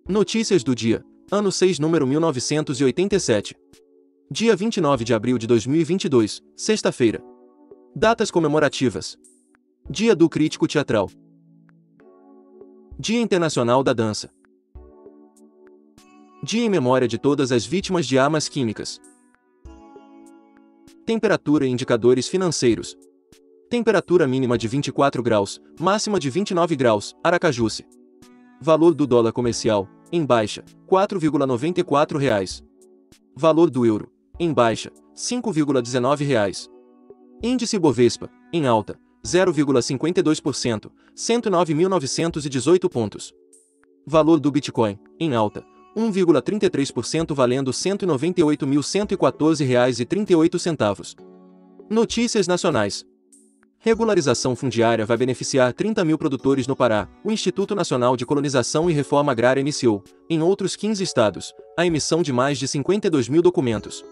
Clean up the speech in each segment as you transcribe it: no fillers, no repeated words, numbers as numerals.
Notícias do dia. Ano 6, número 1987. Dia 29 de abril de 2022, sexta-feira. Datas comemorativas. Dia do Crítico Teatral. Dia Internacional da Dança. Dia em memória de todas as vítimas de armas químicas. Temperatura e indicadores financeiros. Temperatura mínima de 24 graus, máxima de 29 graus, Aracajus. Valor do dólar comercial, em baixa, R$ 4,94. Valor do euro, em baixa, R$ 5,19. Índice Bovespa, em alta, 0,52%, 109.918 pontos. Valor do Bitcoin, em alta, 1,33% valendo R$ 198.114,38. Notícias nacionais. Regularização fundiária vai beneficiar 30 mil produtores no Pará. O Instituto Nacional de Colonização e Reforma Agrária iniciou, em outros 15 estados, a emissão de mais de 52 mil documentos.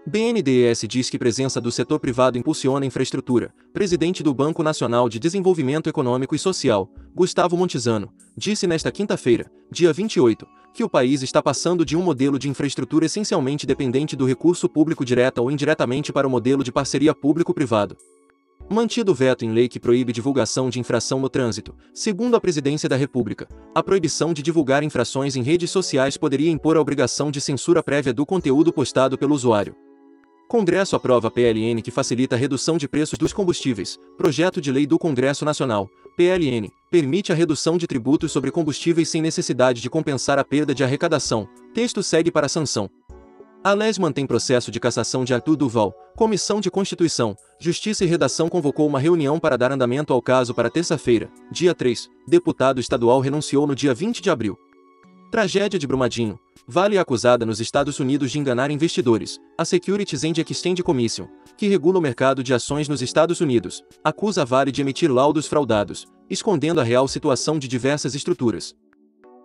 BNDES diz que presença do setor privado impulsiona a infraestrutura. Presidente do Banco Nacional de Desenvolvimento Econômico e Social, Gustavo Montesano, disse nesta quinta-feira, dia 28, que o país está passando de um modelo de infraestrutura essencialmente dependente do recurso público direta ou indiretamente para o modelo de parceria público-privado. Mantido o veto em lei que proíbe divulgação de infração no trânsito, segundo a Presidência da República, a proibição de divulgar infrações em redes sociais poderia impor a obrigação de censura prévia do conteúdo postado pelo usuário. Congresso aprova PLN que facilita a redução de preços dos combustíveis. Projeto de Lei do Congresso Nacional, PLN, permite a redução de tributos sobre combustíveis sem necessidade de compensar a perda de arrecadação. Texto segue para sanção. A LES mantém processo de cassação de Arthur Duval. Comissão de Constituição, Justiça e Redação convocou uma reunião para dar andamento ao caso para terça-feira, dia 3. Deputado estadual renunciou no dia 20 de abril. Tragédia de Brumadinho. Vale é acusada nos Estados Unidos de enganar investidores. A Securities and Exchange Commission, que regula o mercado de ações nos Estados Unidos, acusa a Vale de emitir laudos fraudados, escondendo a real situação de diversas estruturas.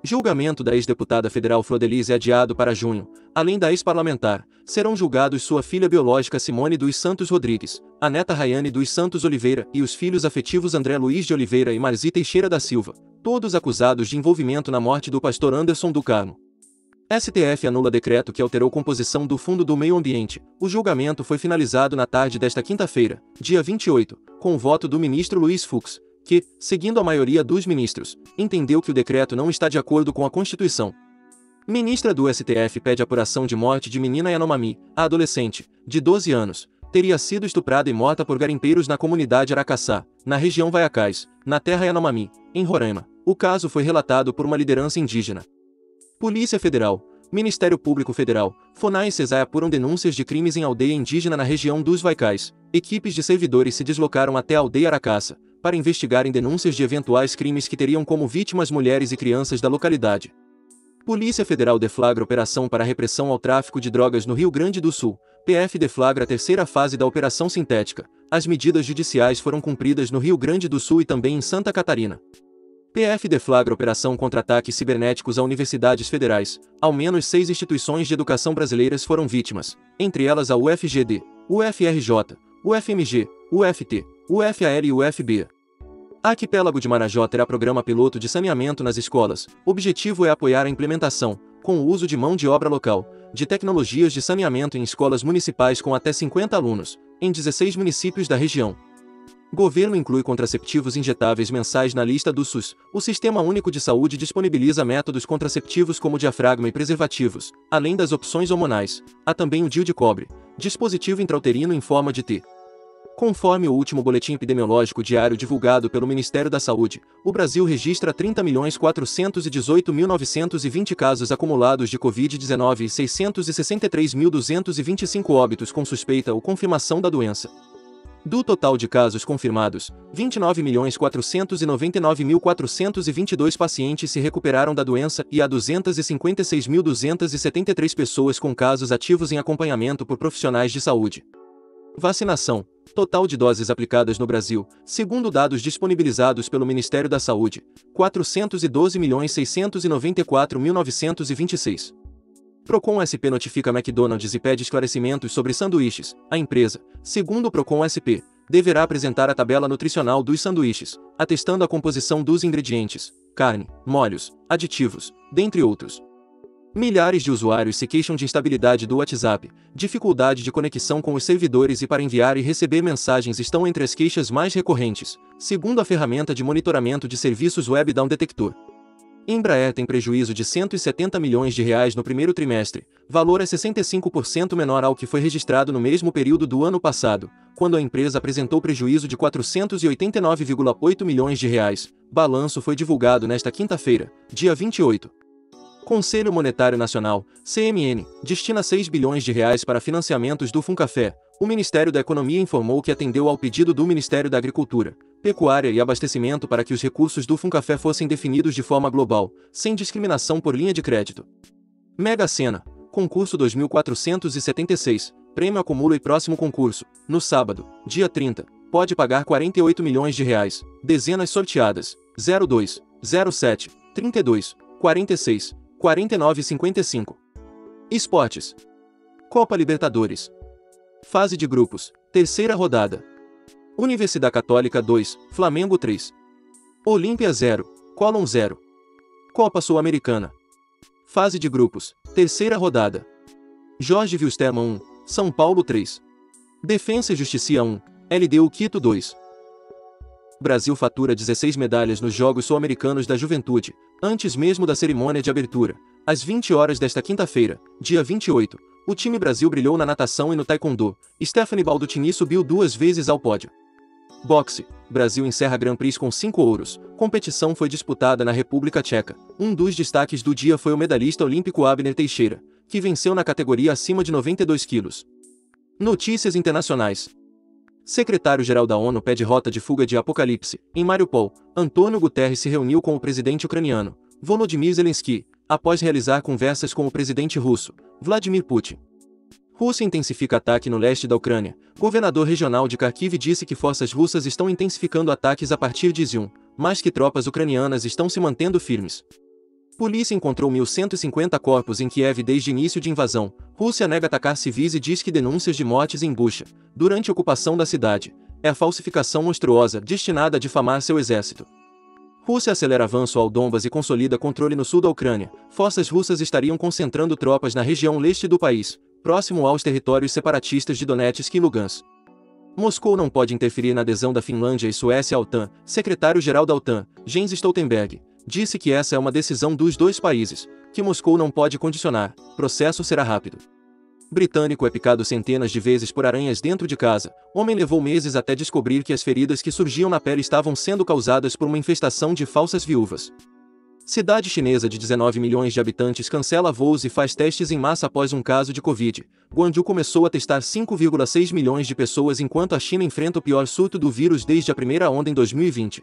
Julgamento da ex-deputada federal Flordelize é adiado para junho. Além da ex-parlamentar, serão julgados sua filha biológica Simone dos Santos Rodrigues, a neta Rayane dos Santos Oliveira e os filhos afetivos André Luiz de Oliveira e Marzi Teixeira da Silva, todos acusados de envolvimento na morte do pastor Anderson do Carmo. STF anula decreto que alterou composição do Fundo do Meio Ambiente. O julgamento foi finalizado na tarde desta quinta-feira, dia 28, com o voto do ministro Luiz Fux, que, seguindo a maioria dos ministros, entendeu que o decreto não está de acordo com a Constituição. Ministra do STF pede apuração de morte de menina Yanomami. A adolescente, de 12 anos, teria sido estuprada e morta por garimpeiros na comunidade Aracaçá, na região Vaiacás, na terra Yanomami, em Roraima. O caso foi relatado por uma liderança indígena. Polícia Federal, Ministério Público Federal, FONAI e CESAI apuram denúncias de crimes em aldeia indígena na região dos Vaicais. Equipes de servidores se deslocaram até a aldeia Aracaça para investigarem denúncias de eventuais crimes que teriam como vítimas mulheres e crianças da localidade. Polícia Federal deflagra operação para repressão ao tráfico de drogas no Rio Grande do Sul. PF deflagra a terceira fase da Operação Sintética. As medidas judiciais foram cumpridas no Rio Grande do Sul e também em Santa Catarina. PF deflagra operação contra ataques cibernéticos a universidades federais. Ao menos 6 instituições de educação brasileiras foram vítimas, entre elas a UFGD, UFRJ, UFMG, UFT, UFAL e UFB. Arquipélago de Marajó terá programa piloto de saneamento nas escolas. Objetivo é apoiar a implementação, com o uso de mão de obra local, de tecnologias de saneamento em escolas municipais com até 50 alunos, em 16 municípios da região. Governo inclui contraceptivos injetáveis mensais na lista do SUS. O Sistema Único de Saúde disponibiliza métodos contraceptivos como diafragma e preservativos, além das opções hormonais. Há também o DIU de cobre, dispositivo intrauterino em forma de T. Conforme o último boletim epidemiológico diário divulgado pelo Ministério da Saúde, o Brasil registra 30.418.920 casos acumulados de Covid-19 e 663.225 óbitos com suspeita ou confirmação da doença. Do total de casos confirmados, 29.499.422 pacientes se recuperaram da doença e há 256.273 pessoas com casos ativos em acompanhamento por profissionais de saúde. Vacinação. Total de doses aplicadas no Brasil, segundo dados disponibilizados pelo Ministério da Saúde, 412.694.926. Procon SP notifica McDonald's e pede esclarecimentos sobre sanduíches. A empresa, segundo o Procon SP, deverá apresentar a tabela nutricional dos sanduíches, atestando a composição dos ingredientes, carne, molhos, aditivos, dentre outros. Milhares de usuários se queixam de instabilidade do WhatsApp, dificuldade de conexão com os servidores e para enviar e receber mensagens estão entre as queixas mais recorrentes, segundo a ferramenta de monitoramento de serviços Web Down Detector. Embraer tem prejuízo de R$ 170 milhões no primeiro trimestre, valor é 65% menor ao que foi registrado no mesmo período do ano passado, quando a empresa apresentou prejuízo de R$ 489,8 milhões. Balanço foi divulgado nesta quinta-feira, dia 28. Conselho Monetário Nacional, CMN, destina R$ 6 bilhões para financiamentos do Funcafé. O Ministério da Economia informou que atendeu ao pedido do Ministério da Agricultura, Pecuária e Abastecimento para que os recursos do Funcafé fossem definidos de forma global, sem discriminação por linha de crédito. Mega Sena, concurso 2476, prêmio acumulo e próximo concurso, no sábado, dia 30, pode pagar R$ 48 milhões, dezenas sorteadas, 02, 07, 32, 46, 49 e 55. Esportes. Copa Libertadores. Fase de grupos, terceira rodada. Universidade Católica 2, Flamengo 3. Olímpia 0, Colón 0. Copa Sul-Americana. Fase de grupos, terceira rodada. Jorge Wilstermann 1, São Paulo 3. Defensa e Justiça 1, LDU Quito 2. Brasil fatura 16 medalhas nos Jogos Sul-Americanos da Juventude, antes mesmo da cerimônia de abertura. Às 20 horas desta quinta-feira, dia 28, o time Brasil brilhou na natação e no taekwondo. Stephanie Baldutini subiu 2 vezes ao pódio. Boxe. Brasil encerra Grand Prix com 5 ouros. Competição foi disputada na República Tcheca. Um dos destaques do dia foi o medalhista olímpico Abner Teixeira, que venceu na categoria acima de 92 quilos. Notícias internacionais. Secretário-geral da ONU pede rota de fuga de Apocalipse. Em Mariupol, Antônio Guterres se reuniu com o presidente ucraniano, Volodymyr Zelensky, após realizar conversas com o presidente russo, Vladimir Putin. Rússia intensifica ataque no leste da Ucrânia. Governador regional de Kharkiv disse que forças russas estão intensificando ataques a partir de Izium, mas que tropas ucranianas estão se mantendo firmes. Polícia encontrou 1.150 corpos em Kiev desde início de invasão. Rússia nega atacar civis e diz que denúncias de mortes em Bucha, durante a ocupação da cidade, é a falsificação monstruosa destinada a difamar seu exército. Rússia acelera avanço ao Donbas e consolida controle no sul da Ucrânia. Forças russas estariam concentrando tropas na região leste do país, próximo aos territórios separatistas de Donetsk e Lugansk. Moscou não pode interferir na adesão da Finlândia e Suécia à OTAN. Secretário-geral da OTAN, Jens Stoltenberg, disse que essa é uma decisão dos dois países, que Moscou não pode condicionar. Processo será rápido. Britânico é picado centenas de vezes por aranhas dentro de casa. Homem levou meses até descobrir que as feridas que surgiam na pele estavam sendo causadas por uma infestação de falsas viúvas. Cidade chinesa de 19 milhões de habitantes cancela voos e faz testes em massa após um caso de Covid. Guangzhou começou a testar 5,6 milhões de pessoas enquanto a China enfrenta o pior surto do vírus desde a primeira onda em 2020.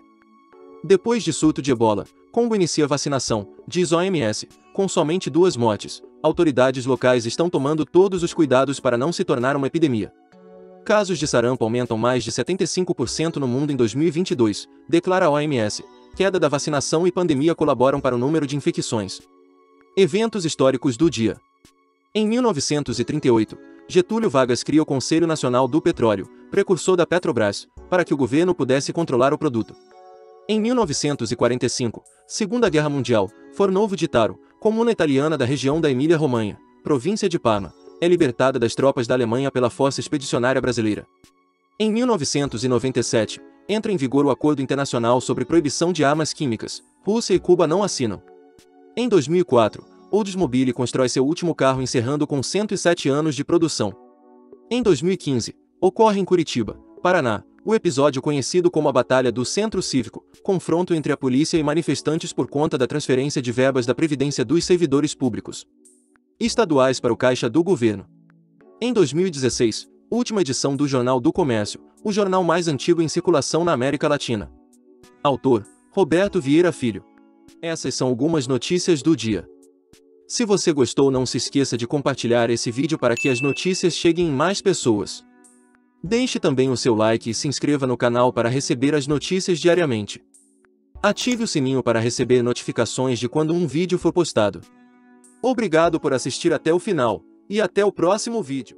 Depois de surto de ebola, Congo inicia vacinação, diz OMS, com somente 2 mortes. Autoridades locais estão tomando todos os cuidados para não se tornar uma epidemia. Casos de sarampo aumentam mais de 75% no mundo em 2022, declara a OMS. Queda da vacinação e pandemia colaboram para o número de infecções. Eventos históricos do dia. Em 1938, Getúlio Vargas cria o Conselho Nacional do Petróleo, precursor da Petrobras, para que o governo pudesse controlar o produto. Em 1945, Segunda Guerra Mundial, Fornovo di Taro, comuna italiana da região da Emília-Romanha, província de Parma, é libertada das tropas da Alemanha pela Força Expedicionária Brasileira. Em 1997, entra em vigor o Acordo Internacional sobre Proibição de Armas Químicas. Rússia e Cuba não assinam. Em 2004, Oldsmobile constrói seu último carro encerrando com 107 anos de produção. Em 2015, ocorre em Curitiba, Paraná, o episódio conhecido como a Batalha do Centro Cívico, confronto entre a polícia e manifestantes por conta da transferência de verbas da Previdência dos servidores públicos estaduais para o caixa do governo. Em 2016, última edição do Jornal do Comércio, o jornal mais antigo em circulação na América Latina. Autor, Roberto Vieira Filho. Essas são algumas notícias do dia. Se você gostou, não se esqueça de compartilhar esse vídeo para que as notícias cheguem em mais pessoas. Deixe também o seu like e se inscreva no canal para receber as notícias diariamente. Ative o sininho para receber notificações de quando um vídeo for postado. Obrigado por assistir até o final, e até o próximo vídeo.